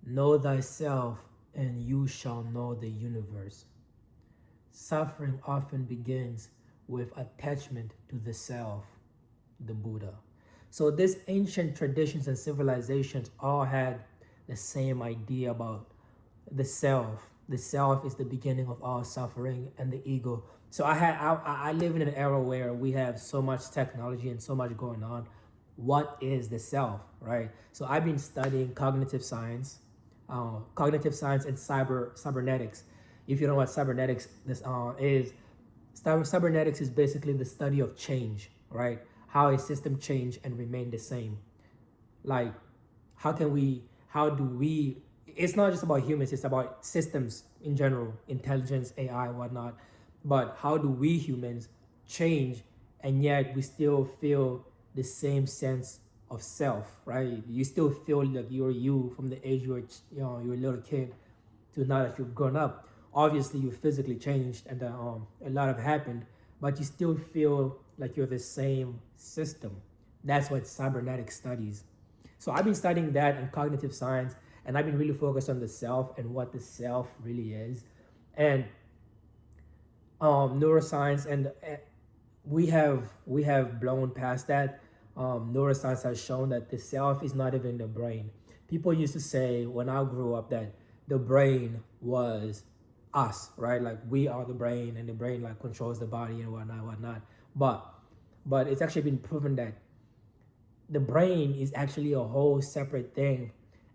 Know thyself, and you shall know the universe. Suffering often begins with attachment to the self, the Buddha. So these ancient traditions and civilizations all had the same idea about the self. The self is the beginning of all suffering, and the ego. So I live in an era where we have so much technology and so much going on. What is the self, right? So I've been studying cognitive science and cybernetics. If you know what cybernetics this is, cybernetics is basically the study of change, right? How a system change and remain the same. Like, how do we, it's not just about humans, it's about systems in general, intelligence, AI, whatnot. But how do we humans change and yet we still feel the same sense of self, right? You still feel like you're you from the age you were, you were a little kid to now that you've grown up. Obviously, you physically changed and a lot have happened, but you still feel like you're the same system. That's what cybernetic studies. So I've been studying that in cognitive science, and I've been really focused on the self and what the self really is, and neuroscience, and we have blown past that. Neuroscience has shown that the self is not even the brain. People used to say when I grew up that the brain was us, right? Like we are the brain, and the brain like controls the body and whatnot. But but it's actually been proven that the brain is actually a whole separate thing,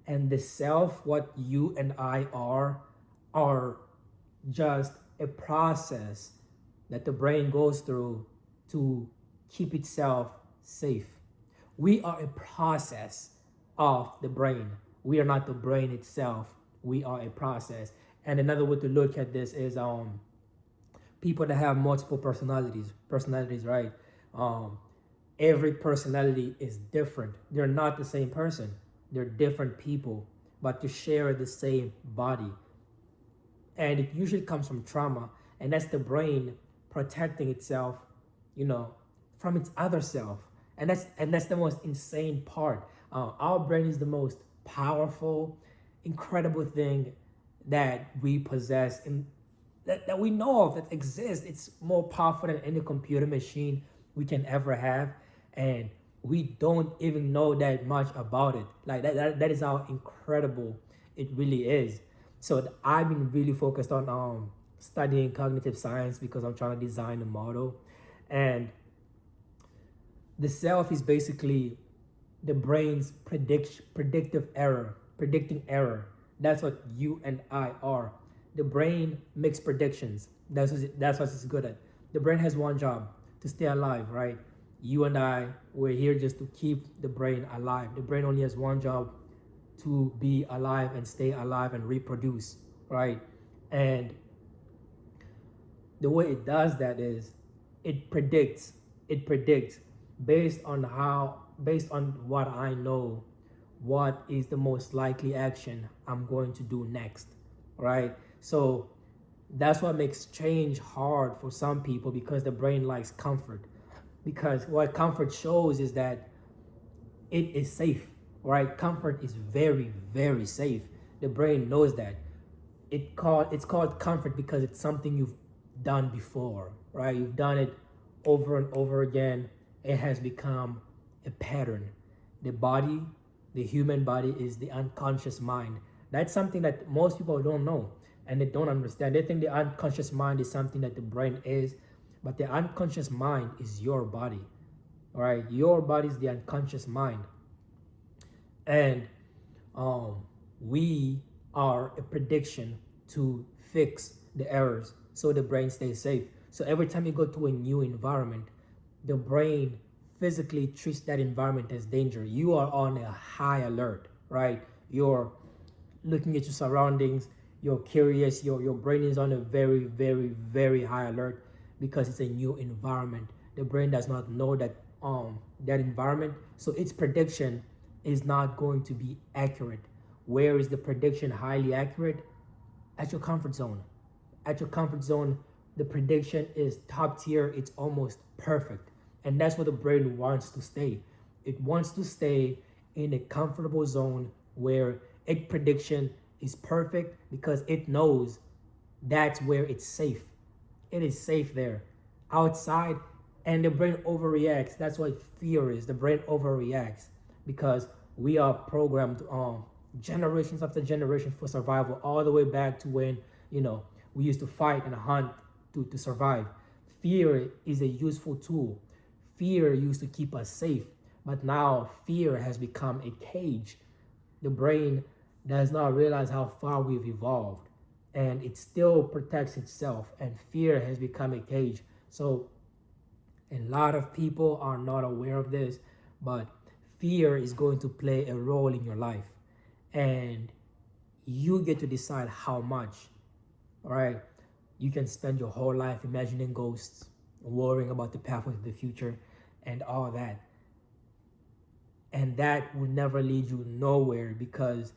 and the self, what you and I are just a process that the brain goes through to keep itself safe. We are a process of the brain. We are not the brain itself. We are a process. And another way to look at this is people that have multiple personalities, right? Um, every personality is different. They're not the same person. They're different people, but to share the same body. And it usually comes from trauma, and that's the brain protecting itself, you know, from its other self. And that's the most insane part. Our brain is the most powerful, incredible thing that we possess and that we know of, that exists. It's more powerful than any computer machine we can ever have, and we don't even know that much about it. Like that is how incredible it really is. So I've been really focused on studying cognitive science because I'm trying to design a model, and the self is basically the brain's predicting error. That's what you and I are. The brain makes predictions. That's what it's good at. The brain has one job: to stay alive, right? You and I, we're here just to keep the brain alive. The brain only has one job: to be alive and stay alive and reproduce, right? And the way it does that is it predicts it predicts based on what I know, what is the most likely action I'm going to do next, right? So that's what makes change hard for some people, because the brain likes comfort, because what comfort shows is that it is safe, right? Comfort is very, very safe. The brain knows that. It's called comfort because it's something you've done before, right? You've done it over and over again. It has become a pattern. The body, the human body, is the unconscious mind. That's something that most people don't know and they don't understand. They think the unconscious mind is something that the brain is, but the unconscious mind is your body. All right, your body is the unconscious mind, and um, we are a prediction to fix the errors so the brain stays safe. So every time you go to a new environment, the brain physically treats that environment as danger. You are on a high alert, right? You're looking at your surroundings, you're curious, your brain is on a very, very, very high alert because it's a new environment. The brain does not know that environment, so its prediction is not going to be accurate. Where is the prediction highly accurate? At your comfort zone. At your comfort zone, the prediction is top tier, it's almost perfect. And that's what the brain wants to stay. It wants to stay in a comfortable zone where Its prediction is perfect because it knows that's where it's safe. It is safe there. Outside, and the brain overreacts. That's what fear is. The brain overreacts because we are programmed generations after generation for survival, all the way back to when, we used to fight and hunt to survive. Fear is a useful tool. Fear used to keep us safe, but now fear has become a cage. The brain does not realize how far we've evolved, and it still protects itself, and fear has become a cage. So a lot of people are not aware of this, but fear is going to play a role in your life, and you get to decide how much. All right, you can spend your whole life imagining ghosts, worrying about the pathway to the future, and all that, and that will never lead you nowhere, because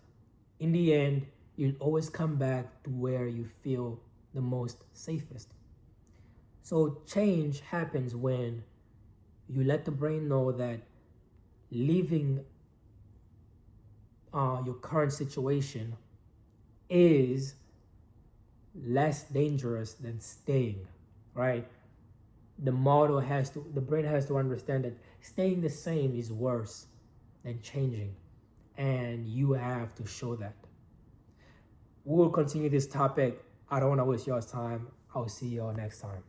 in the end you'll always come back to where you feel the most safest. So change happens when you let the brain know that leaving your current situation is less dangerous than staying, right? The brain has to understand that staying the same is worse than changing, and you have to show that. We will continue this topic. I don't want to waste your time. I'll see you all next time.